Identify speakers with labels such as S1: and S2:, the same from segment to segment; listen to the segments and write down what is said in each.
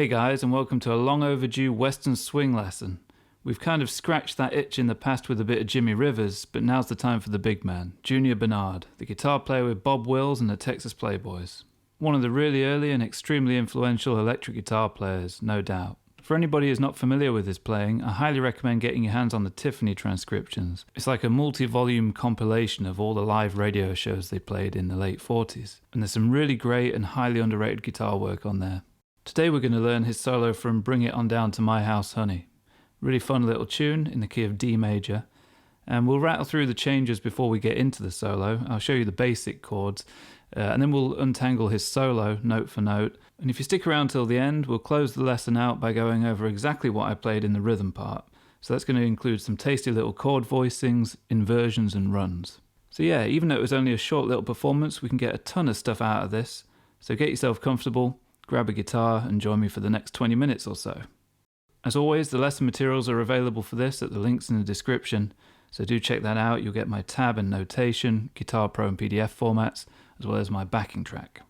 S1: Hey guys, and welcome to a long overdue Western swing lesson. We've kind of scratched that itch in the past with a bit of Jimmy Rivers, but now's the time for the big man, Junior Barnard, the guitar player with Bob Wills and the Texas Playboys. One of the really early and extremely influential electric guitar players, no doubt. For anybody who's not familiar with his playing, I highly recommend getting your hands on the Tiffany transcriptions. It's like a multi-volume compilation of all the live radio shows they played in the late 40s. And there's some really great and highly underrated guitar work on there. Today we're going to learn his solo from Bring It On Down to My House Honey. Really fun little tune in the key of D major. And we'll rattle through the changes before we get into the solo. I'll show you the basic chords. And then we'll untangle his solo note for note. And if you stick around till the end, we'll close the lesson out by going over exactly what I played in the rhythm part. So that's going to include some tasty little chord voicings, inversions and runs. So yeah, even though it was only a short little performance, we can get a ton of stuff out of this. So get yourself comfortable, grab a guitar and join me for the next 20 minutes or so. As always, the lesson materials are available for this at the links in the description. So do check that out. You'll get my tab and notation, Guitar Pro and PDF formats, as well as my backing track.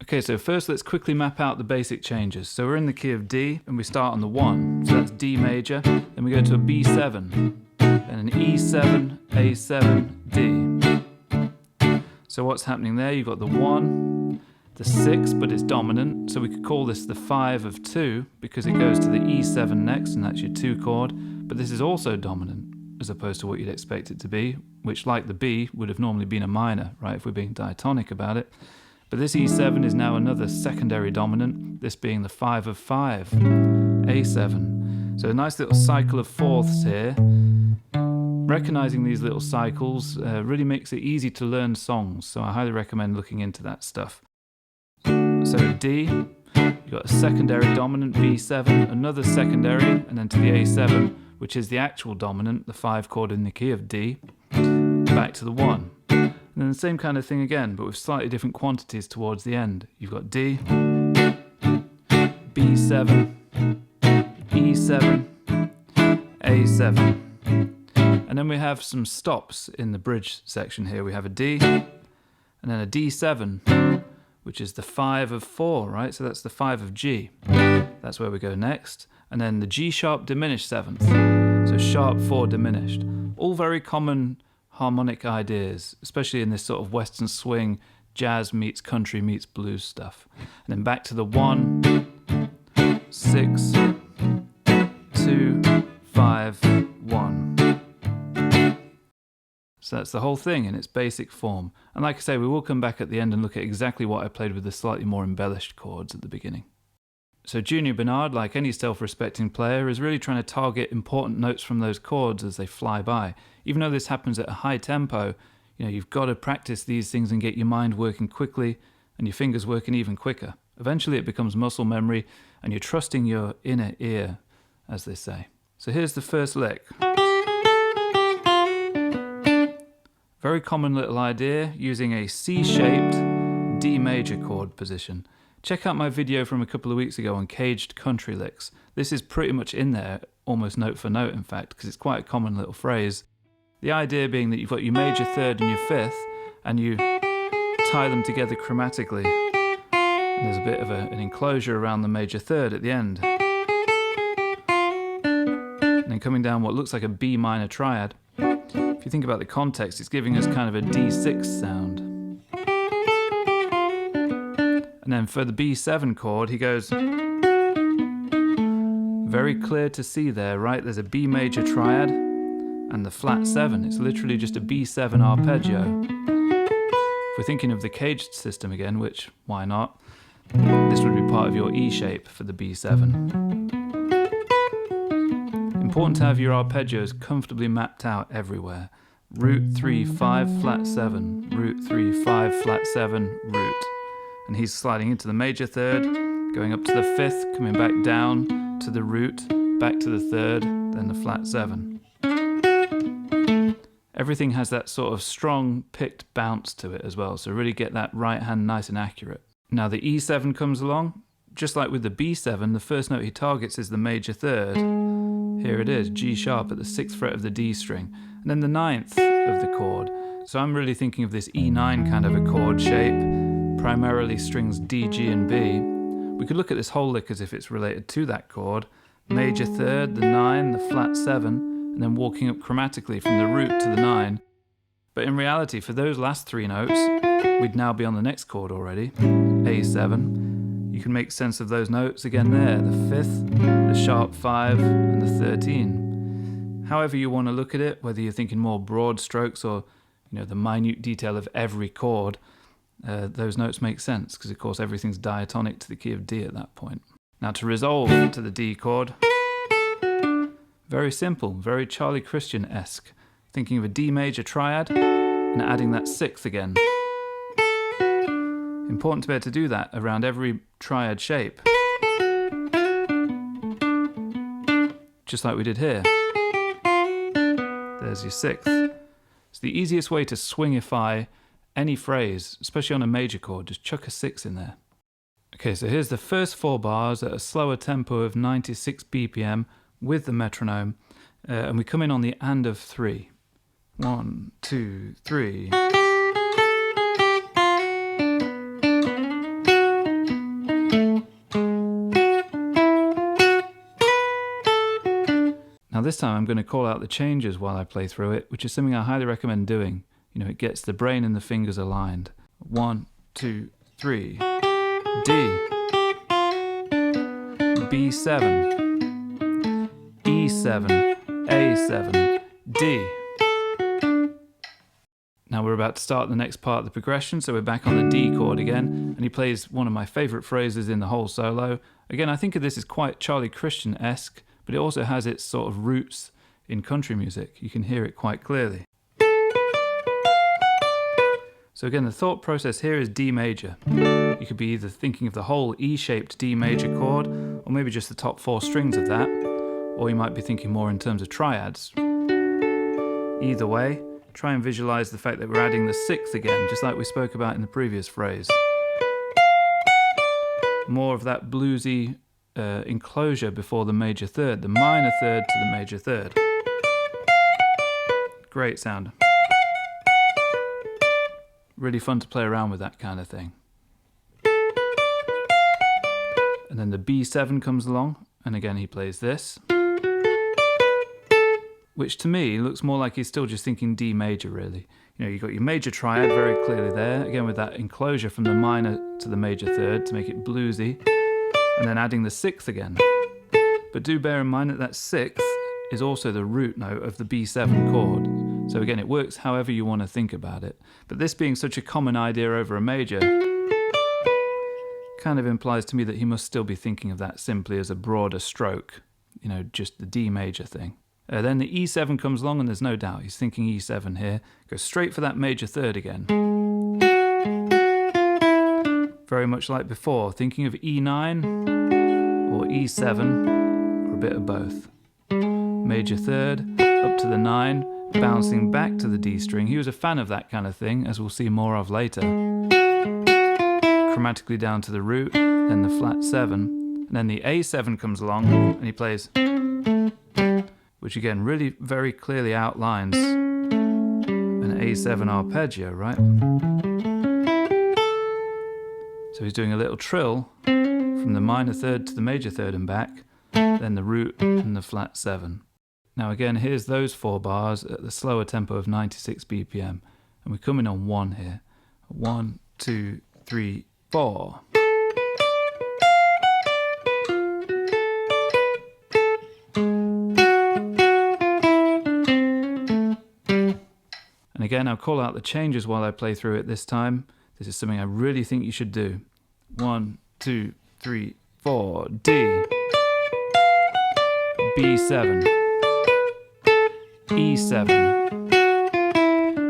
S1: Okay, so first let's quickly map out the basic changes. So we're in the key of D and we start on the 1. So that's D major. Then we go to a B7, and an E7, A7, D. So what's happening there? You've got the 1, the 6, but it's dominant. So we could call this the 5 of 2 because it goes to the E7 next, and that's your 2 chord. But this is also dominant, as opposed to what you'd expect it to be, which, like the B, would have normally been a minor, right, if we're being diatonic about it. But this E7 is now another secondary dominant, this being the 5 of 5, A7. So a nice little cycle of fourths here. Recognizing these little cycles really makes it easy to learn songs, so I highly recommend looking into that stuff. So at D, you've got a secondary dominant, B7, another secondary, and then to the A7, which is the actual dominant, the 5 chord in the key of D, back to the 1. And then the same kind of thing again, but with slightly different quantities towards the end. You've got D, B7, E7, A7. And then we have some stops in the bridge section here. We have a D, and then a D7, which is the 5 of 4, right? So that's the 5 of G. That's where we go next. And then the G sharp diminished 7th. So sharp 4 diminished. All very common harmonic ideas, especially in this sort of Western swing, jazz meets country meets blues stuff. And then back to the 1, 6, 2, 5, 1. So that's the whole thing in its basic form. And like I say, we will come back at the end and look at exactly what I played with the slightly more embellished chords at the beginning. So Junior Barnard, like any self-respecting player, is really trying to target important notes from those chords as they fly by. Even though this happens at a high tempo, you've got to practice these things and get your mind working quickly and your fingers working even quicker. Eventually it becomes muscle memory and you're trusting your inner ear, as they say. So here's the first lick. Very common little idea, using a C-shaped D major chord position. Check out my video from a couple of weeks ago on caged country licks. This is pretty much in there, almost note for note in fact, because it's quite a common little phrase. The idea being that you've got your major third and your fifth, and you tie them together chromatically. And there's a bit of an enclosure around the major third at the end. And then coming down what looks like a B minor triad. If you think about the context, it's giving us kind of a D6 sound. And then for the B7 chord, he goes, very clear to see there, right? There's a B major triad and the flat 7. It's literally just a B7 arpeggio. If we're thinking of the caged system again, which, why not? This would be part of your E shape for the B7. Important to have your arpeggios comfortably mapped out everywhere. Root 3, 5, flat 7, root 3, 5, flat 7, root. And he's sliding into the major third, going up to the 5th, coming back down to the root, back to the 3rd, then the flat 7. Everything has that sort of strong picked bounce to it as well, so really get that right hand nice and accurate. Now the E7 comes along, just like with the B7, the first note he targets is the major third. Here it is, G sharp at the 6th fret of the D string, and then the 9th of the chord. So I'm really thinking of this E9 kind of a chord shape, primarily strings D, G and B, We could look at this whole lick as if it's related to that chord, major third, the 9, the flat 7, and then walking up chromatically from the root to the 9. But in reality, for those last 3 notes, we'd now be on the next chord already, A7. You can make sense of those notes again there, the 5th, the sharp 5, and the 13. However you want to look at it, whether you're thinking more broad strokes or the minute detail of every chord, those notes make sense because, of course, everything's diatonic to the key of D at that point. Now, to resolve to the D chord, very simple, very Charlie Christian-esque. Thinking of a D major triad and adding that 6th again. Important to be able to do that around every triad shape. Just like we did here. There's your 6th. It's the easiest way to swingify any phrase, especially on a major chord. Just chuck a 6 in there. Okay, so here's the first 4 bars at a slower tempo of 96 BPM with the metronome, and we come in on the and of 3. 1, 2, 3. Now this time I'm going to call out the changes while I play through it, which is something I highly recommend doing. It gets the brain and the fingers aligned. 1, 2, 3. D. B7. E7. A7. D. Now we're about to start the next part of the progression, so we're back on the D chord again, and he plays one of my favourite phrases in the whole solo. Again, I think of this as quite Charlie Christian-esque, but it also has its sort of roots in country music. You can hear it quite clearly. So again, the thought process here is D major. You could be either thinking of the whole E-shaped D major chord, or maybe just the top 4 strings of that, or you might be thinking more in terms of triads. Either way, try and visualize the fact that we're adding the 6th again, just like we spoke about in the previous phrase. More of that bluesy enclosure before the major third, the minor third to the major third. Great sound. Really fun to play around with that kind of thing. And then the B7 comes along, and again he plays this, which to me looks more like he's still just thinking D major, really. You've got your major triad very clearly there, again with that enclosure from the minor to the major third to make it bluesy, and then adding the 6th again. But do bear in mind that that 6th is also the root note of the B7 chord. So again, it works however you want to think about it. But this being such a common idea over a major, kind of implies to me that he must still be thinking of that simply as a broader stroke, just the D major thing. Then the E7 comes along, and there's no doubt he's thinking E7 here. Goes straight for that major third again. Very much like before, thinking of E9 or E7 or a bit of both. Major third, up to the 9, bouncing back to the D string. He was a fan of that kind of thing, as we'll see more of later. Chromatically down to the root, then the flat 7, and then the A7 comes along, and he plays, which again really very clearly outlines an A7 arpeggio, right? So he's doing a little trill from the minor third to the major third and back, then the root and the flat 7. Now again, here's those 4 bars at the slower tempo of 96 BPM, and we're coming on 1 here. 1, 2, 3, 4. And again, I'll call out the changes while I play through it this time. This is something I really think you should do. 1, 2, 3, 4. D. B7. E7.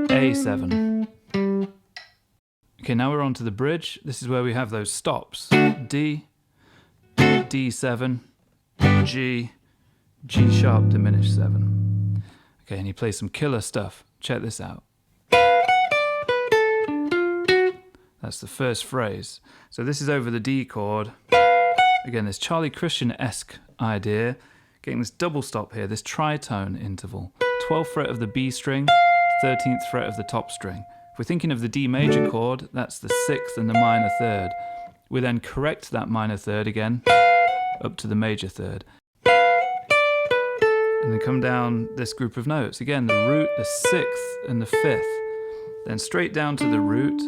S1: A7. Okay, now we're on to the bridge. This is where we have those stops. D, D7, G, G sharp diminished 7. Okay, and he plays some killer stuff. Check this out. That's the first phrase. So this is over the D chord. Again, this Charlie Christian-esque idea, getting this double stop here, this tritone interval. 12th fret of the B string, 13th fret of the top string. If we're thinking of the D major chord, that's the 6th and the minor third. We then correct that minor third again up to the major third. And then come down this group of notes. Again, the root, the sixth, and the fifth. Then straight down to the root.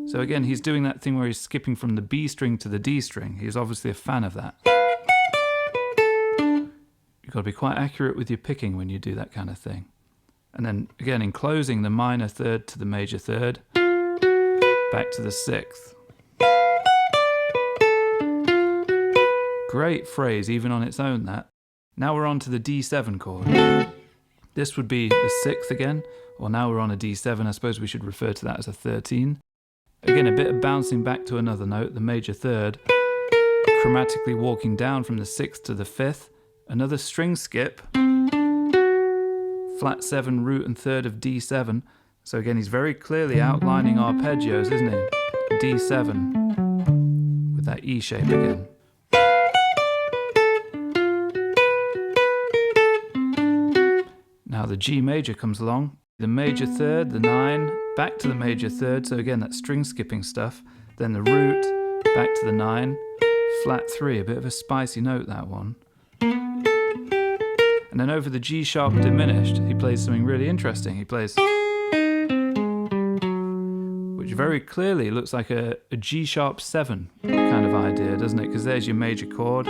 S1: So again, he's doing that thing where he's skipping from the B string to the D string. He's obviously a fan of that. You've got to be quite accurate with your picking when you do that kind of thing. And then again, enclosing the minor third to the major third, back to the sixth. Great phrase, even on its own, that. Now we're on to the D7 chord. This would be the sixth again, or now we're on a D7. I suppose we should refer to that as a 13. Again, a bit of bouncing back to another note, the major third, chromatically walking down from the sixth to the fifth. Another string skip, flat 7, root and third of D7. So again, he's very clearly outlining arpeggios, isn't he? D7 with that E shape again. Now the G major comes along, the major third, the 9, back to the major third, so again that string skipping stuff, then the root, back to the 9, flat 3, a bit of a spicy note that one. And then over the G sharp diminished, he plays something really interesting. He plays, which very clearly looks like a G sharp 7 kind of idea, doesn't it? Because there's your major chord,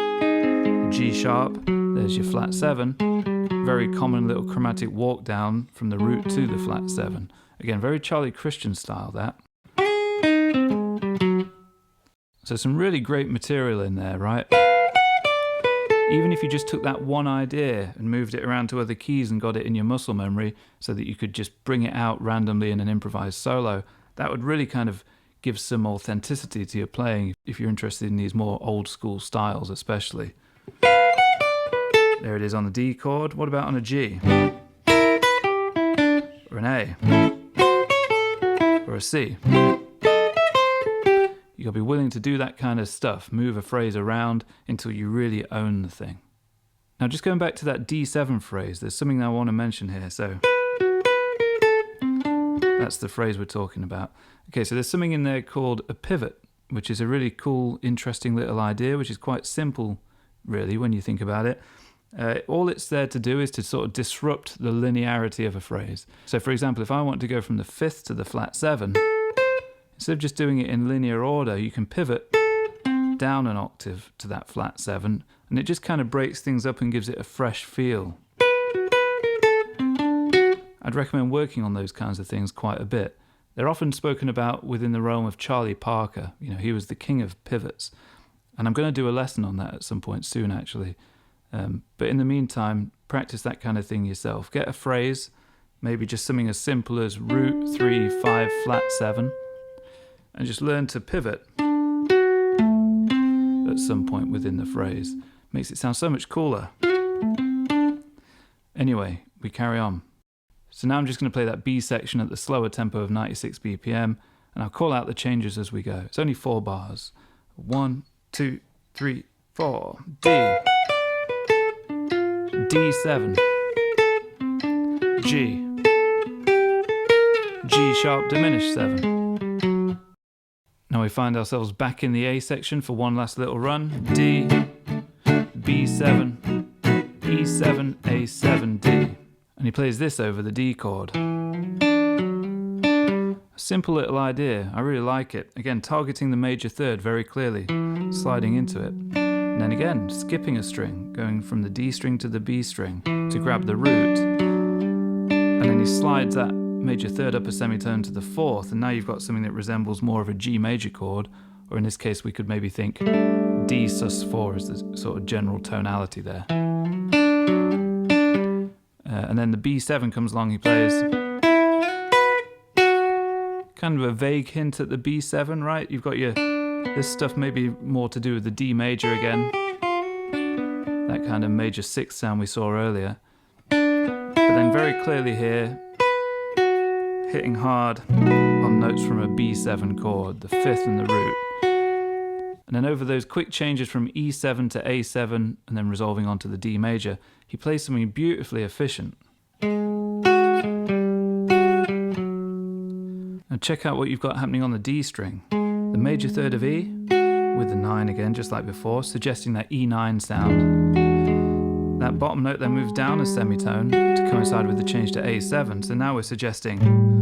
S1: G sharp, there's your flat 7. Very common little chromatic walk down from the root to the flat 7. Again, very Charlie Christian style, that. So some really great material in there, right? Even if you just took that one idea and moved it around to other keys and got it in your muscle memory so that you could just bring it out randomly in an improvised solo, that would really kind of give some authenticity to your playing if you're interested in these more old school styles especially. There it is on the D chord. What about on a G? Or an A? Or a C? You've got to be willing to do that kind of stuff, move a phrase around until you really own the thing. Now just going back to that D7 phrase, there's something I want to mention here. So that's the phrase we're talking about. Okay, so there's something in there called a pivot, which is a really cool, interesting little idea, which is quite simple, really, when you think about it. All it's there to do is to sort of disrupt the linearity of a phrase. So for example, if I want to go from the fifth to the flat 7, instead of just doing it in linear order, you can pivot down an octave to that flat 7, and it just kind of breaks things up and gives it a fresh feel. I'd recommend working on those kinds of things quite a bit. They're often spoken about within the realm of Charlie Parker. You know, he was the king of pivots. And I'm going to do a lesson on that at some point soon, actually. But in the meantime, practice that kind of thing yourself. Get a phrase, maybe just something as simple as root 3, 5, flat 7, and just learn to pivot at some point within the phrase. Makes it sound so much cooler. Anyway, we carry on. So now I'm just going to play that B section at the slower tempo of 96 BPM, and I'll call out the changes as we go. It's only 4 bars. 1, 2, 3, 4. D. D7, G, G sharp diminished 7. Now we find ourselves back in the A section for one last little run. D, B7, E7, A7, D. And he plays this over the D chord. A simple little idea, I really like it. Again, targeting the major third very clearly, sliding into it. And then again, skipping a string, going from the D string to the B string to grab the root. And then he slides that major third up a semitone to the 4th, and now you've got something that resembles more of a G major chord, or in this case we could maybe think D sus4 as the sort of general tonality there. And then the B7 comes along, he plays kind of a vague hint at the B7, right? You've got this stuff maybe more to do with the D major again. That kind of major 6th sound we saw earlier. But then very clearly here, hitting hard on notes from a B7 chord, the 5th and the root. And then over those quick changes from E7 to A7 and then resolving onto the D major, he plays something beautifully efficient. Now check out what you've got happening on the D string. The major third of E, with the 9 again, just like before, suggesting that E9 sound. That bottom note then moves down a semitone to coincide with the change to A7, so now we're suggesting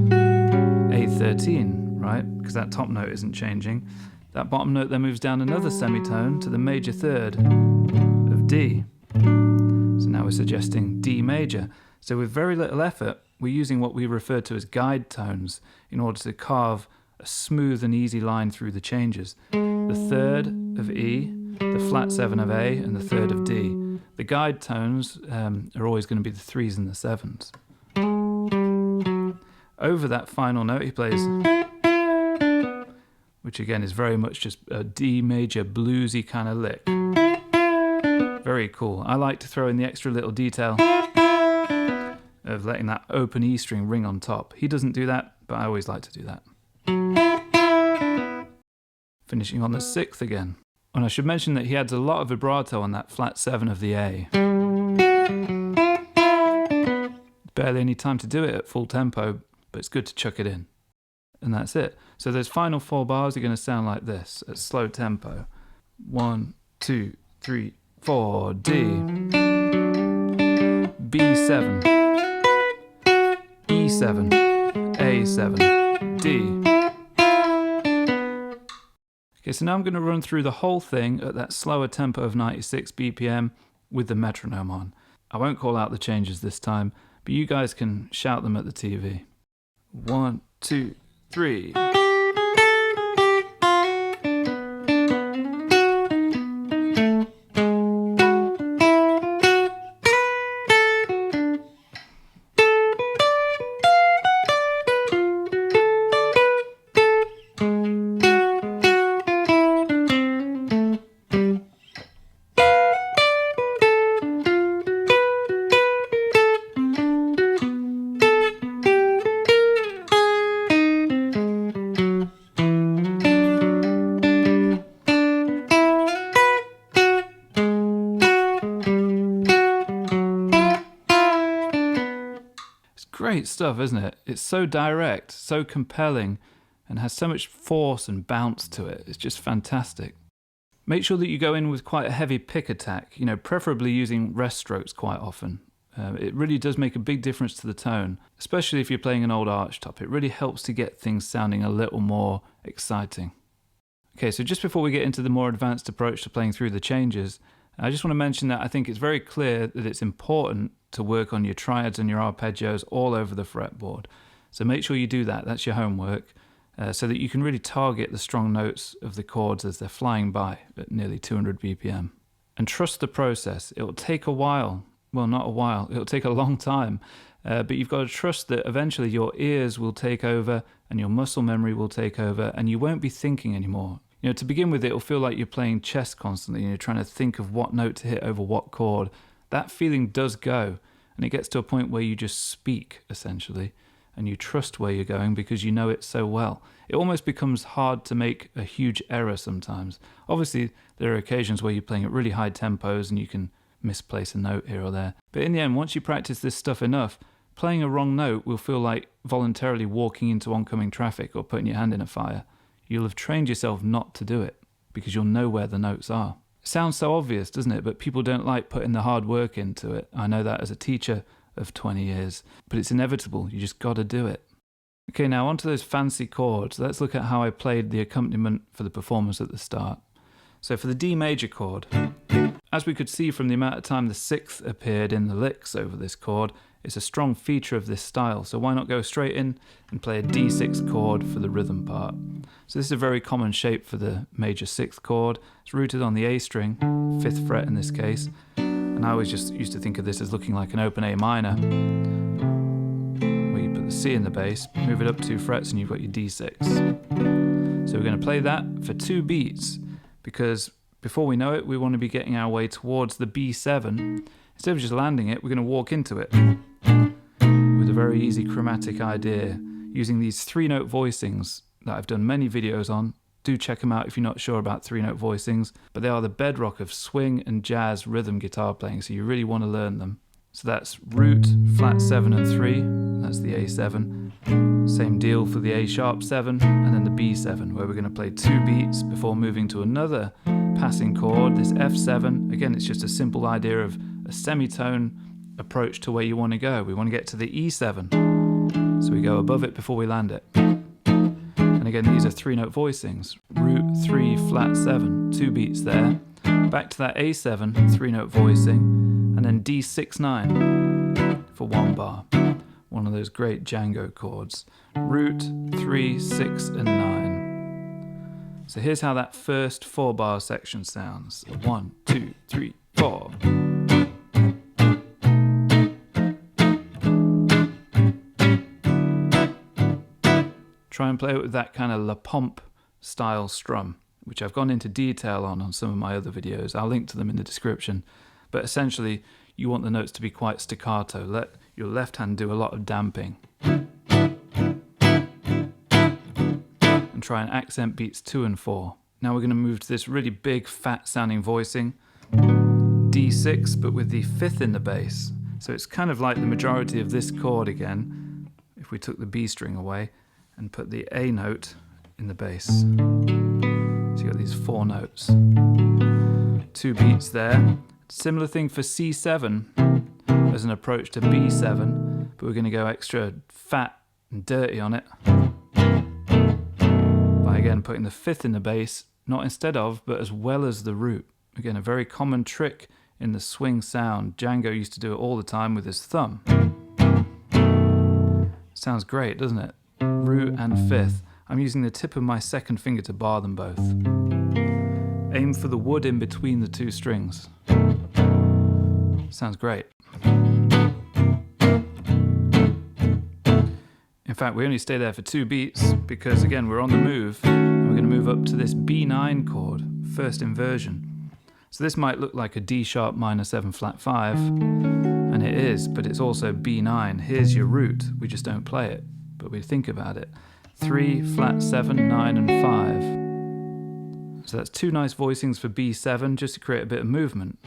S1: A13, right? Because that top note isn't changing. That bottom note then moves down another semitone to the major third of D. So now we're suggesting D major. So with very little effort, we're using what we refer to as guide tones in order to carve a smooth and easy line through the changes. The third of E, the flat 7 of A, and the third of D. The guide tones are always going to be the 3s and the 7s. Over that final note, he plays, which again is very much just a D major bluesy kind of lick. Very cool. I like to throw in the extra little detail of letting that open E string ring on top. He doesn't do that, but I always like to do that. Finishing on the 6th again. And I should mention that he adds a lot of vibrato on that flat 7 of the A. Barely any time to do it at full tempo, but it's good to chuck it in. And that's it. So those final 4 bars are going to sound like this at slow tempo. 1, 2, 3, 4, D, B7, E7, A7, D. Okay, so now I'm going to run through the whole thing at that slower tempo of 96 BPM with the metronome on. I won't call out the changes this time, but you guys can shout them at the TV. 1, 2, 3. Great stuff, isn't it? It's so direct, so compelling, and has so much force and bounce to it. It's just fantastic. Make sure that you go in with quite a heavy pick attack, preferably using rest strokes quite often. It really does make a big difference to the tone, especially if you're playing an old archtop. It really helps to get things sounding a little more exciting. Okay, so just before we get into the more advanced approach to playing through the changes, I just want to mention that I think it's very clear that it's important to work on your triads and your arpeggios all over the fretboard. So make sure you do that. That's your homework, so that you can really target the strong notes of the chords as they're flying by at nearly 200 BPM. And trust the process. It will take a while. Well, not a while. It'll take a long time. But you've got to trust that eventually your ears will take over and your muscle memory will take over and you won't be thinking anymore. To begin with, it'll feel like you're playing chess constantly and you're trying to think of what note to hit over what chord. That feeling does go, and it gets to a point where you just speak, essentially, and you trust where you're going because you know it so well. It almost becomes hard to make a huge error sometimes. Obviously, there are occasions where you're playing at really high tempos and you can misplace a note here or there. But in the end, once you practice this stuff enough, playing a wrong note will feel like voluntarily walking into oncoming traffic or putting your hand in a fire. You'll have trained yourself not to do it because you'll know where the notes are. It sounds so obvious, doesn't it? But people don't like putting the hard work into it. I know that as a teacher of 20 years, but it's inevitable. You just got to do it. Okay, now onto those fancy chords. Let's look at how I played the accompaniment for the performance at the start. So for the D major chord, as we could see from the amount of time the 6th appeared in the licks over this chord, it's a strong feature of this style, so why not go straight in and play a D6 chord for the rhythm part. So this is a very common shape for the major 6th chord. It's rooted on the A string, 5th fret in this case, and I always just used to think of this as looking like an open A minor, where you put the C in the bass, move it up 2 frets and you've got your D6. So we're going to play that for 2 beats, because before we know it, we want to be getting our way towards the B7. Instead of just landing it, we're going to walk into it with a very easy chromatic idea using these 3-note voicings that I've done many videos on. Do check them out if you're not sure about 3-note voicings, but they are the bedrock of swing and jazz rhythm guitar playing, so you really want to learn them. So that's root, flat 7 and 3, that's the A7. Same deal for the A sharp 7 and then the B7, where we're going to play 2 beats before moving to another passing chord, this F7. Again, it's just a simple idea of a semitone approach to where you want to go. We want to get to the E7, so we go above it before we land it. And again, these are 3-note voicings. Root 3 flat 7, 2 beats there. Back to that A7, 3-note voicing, and then D6 9 for 1 bar. One of those great Django chords. Root 3, 6, and 9. So here's how that first 4-bar section sounds. 1, 2, 3, 4. Try and play it with that kind of La Pompe style strum, which I've gone into detail on some of my other videos. I'll link to them in the description. But essentially, you want the notes to be quite staccato. Let your left hand do a lot of damping. And try and accent beats 2 and 4. Now we're going to move to this really big, fat sounding voicing. D6, but with the 5th in the bass. So it's kind of like the majority of this chord again, if we took the B string away and put the A note in the bass. So you've got these 4 notes. 2 beats there. Similar thing for C7 as an approach to B7, but we're going to go extra fat and dirty on it by again putting the 5th in the bass, not instead of, but as well as the root. Again, a very common trick in the swing sound. Django used to do it all the time with his thumb. Sounds great, doesn't it? Root and 5th. I'm using the tip of my 2nd finger to bar them both. Aim for the wood in between the 2 strings. Sounds great. In fact, we only stay there for 2 beats because, again, we're on the move and we're going to move up to this B9 chord, first inversion. So this might look like a D sharp minor 7 flat 5, and it is, but it's also B9. Here's your root. We just don't play it, but we think about it. 3 flat 7, 9, and 5. So that's 2 nice voicings for B7 just to create a bit of movement.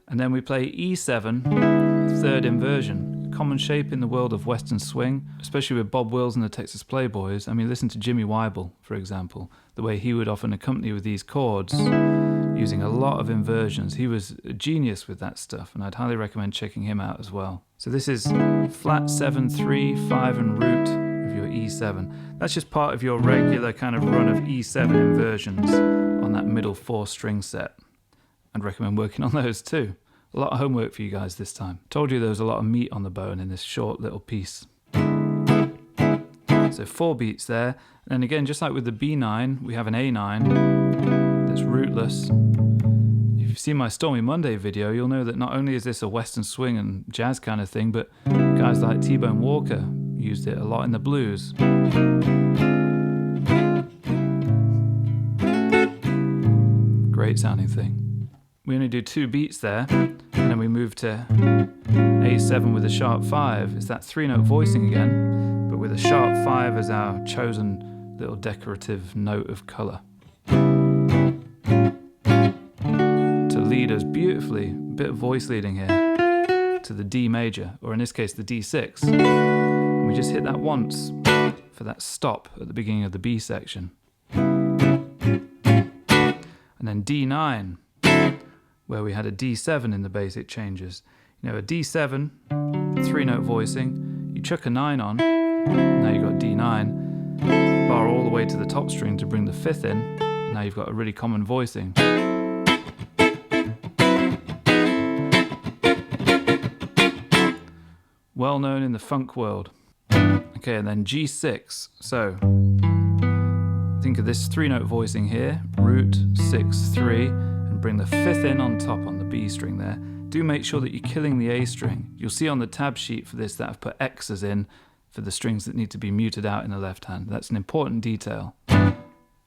S1: And then we play E7, 3rd inversion. A common shape in the world of Western swing, especially with Bob Wills and the Texas Playboys. I mean, listen to Jimmy Weibel, for example, the way he would often accompany with these chords, using a lot of inversions. He was a genius with that stuff, and I'd highly recommend checking him out as well. So this is flat 7, 3, 5, and root of your E7. That's just part of your regular kind of run of E7 inversions on that middle 4-string set. I'd recommend working on those too. A lot of homework for you guys this time. Told you there was a lot of meat on the bone in this short little piece. So 4 beats there. And again, just like with the B9, we have an A9 that's rootless. If you've seen my Stormy Monday video, you'll know that not only is this a Western swing and jazz kind of thing, but guys like T-Bone Walker used it a lot in the blues. Great sounding thing. We only do 2 beats there, and then we move to A7 with a sharp 5. It's that 3-note voicing again, but with a sharp 5 as our chosen little decorative note of colour. To lead us beautifully, a bit of voice leading here, to the D major, or in this case the D6. And we just hit that once for that stop at the beginning of the B section. And then D9, where we had a D7 in the bass, it changes. You know, a D7, 3-note voicing, you chuck a 9 on, now you've got D9, bar all the way to the top string to bring the 5th in, now you've got a really common voicing. Well known in the funk world. Okay, and then G6, so think of this 3-note voicing here, root, 6, 3, and bring the 5th in on top on the B string there. Do make sure that you're killing the A string. You'll see on the tab sheet for this that I've put X's in for the strings that need to be muted out in the left hand. That's an important detail.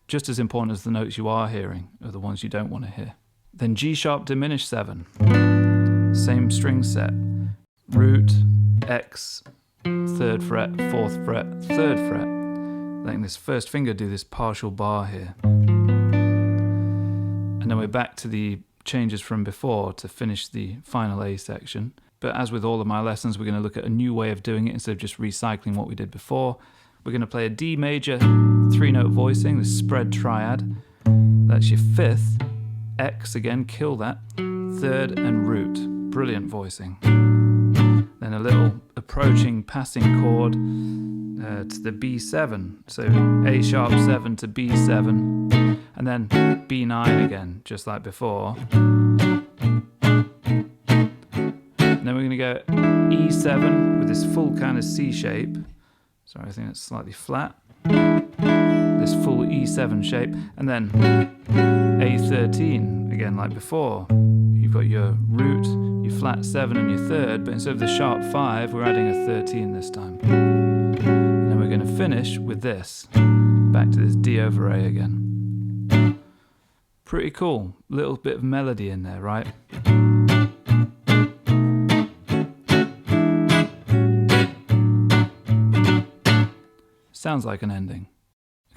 S1: Just as important as the notes you are hearing are the ones you don't want to hear. Then G sharp diminished 7. Same string set. Root, X, 3rd fret, 4th fret, 3rd fret. Letting this first finger do this partial bar here. And then we're back to the changes from before to finish the final A section. but as with all of my lessons, we're going to look at a new way of doing it instead of just recycling what we did before. We're going to play a D major 3-note voicing, the spread triad. That's your 5th, X again, kill that, 3rd and root, brilliant voicing. Then a little approaching passing chord to the B7, so A sharp 7 to B7, and then B9 again, just like before. And then we're going to go E7 with this full kind of C shape. Sorry, I think it's slightly flat. This full E7 shape, and then A13 again, like before. You've got your root, your flat 7 and your 3rd, but instead of the sharp 5, we're adding a 13 this time. And then we're going to finish with this, back to this D over A again. Pretty cool, little bit of melody in there, right? Sounds like an ending.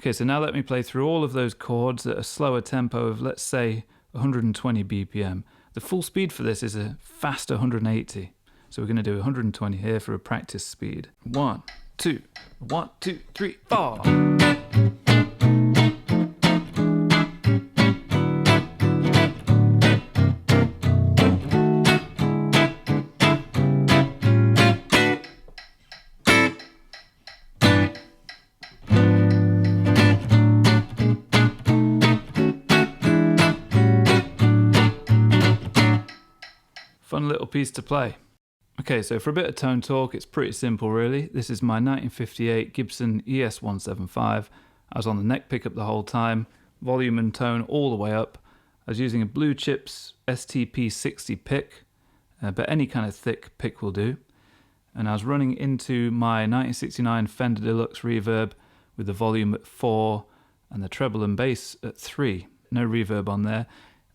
S1: Okay, so now let me play through all of those chords at a slower tempo of, let's say, 120 BPM. The full speed for this is a fast 180. So we're going to do 120 here for a practice speed. 1, 2, 1, 2, 3, 4. Fun little piece to play. Okay, so for a bit of tone talk, it's pretty simple really. This is my 1958 Gibson ES175. I was on the neck pickup the whole time, volume and tone all the way up. I was using a Blue Chips STP60 pick, but any kind of thick pick will do. And I was running into my 1969 Fender Deluxe Reverb with the volume at 4 and the treble and bass at 3. No reverb on there.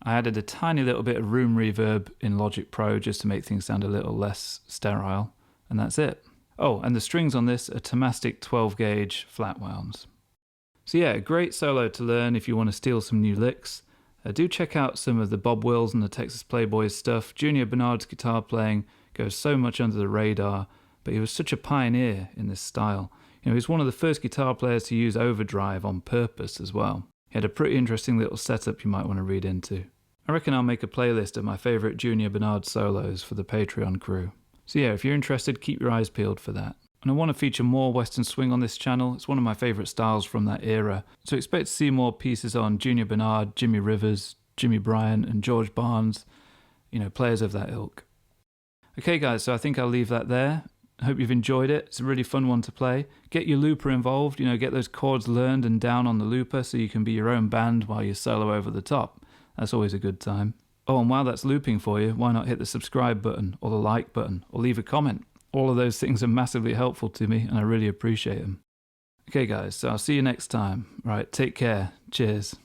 S1: I added a tiny little bit of room reverb in Logic Pro just to make things sound a little less sterile, and that's it. Oh, and the strings on this are Tomastic 12 gauge flat wounds. So yeah, a great solo to learn if you want to steal some new licks. Do check out some of the Bob Wills and the Texas Playboy stuff. Junior Barnard's guitar playing goes so much under the radar, but he was such a pioneer in this style. You know, he was one of the first guitar players to use overdrive on purpose as well. He had a pretty interesting little setup you might want to read into. I reckon I'll make a playlist of my favourite Junior Barnard solos for the Patreon crew. So yeah, if you're interested, keep your eyes peeled for that. And I want to feature more Western Swing on this channel. It's one of my favourite styles from that era. So expect to see more pieces on Junior Barnard, Jimmy Rivers, Jimmy Bryant and George Barnes, you know, players of that ilk. Okay guys, so I think I'll leave that there. I hope you've enjoyed it. It's a really fun one to play. Get your looper involved, you know, get those chords learned and down on the looper so you can be your own band while you solo over the top. That's always a good time. Oh, and while that's looping for you, why not hit the subscribe button or the like button or leave a comment? All of those things are massively helpful to me and I really appreciate them. Okay guys, so I'll see you next time. Right, take care. Cheers.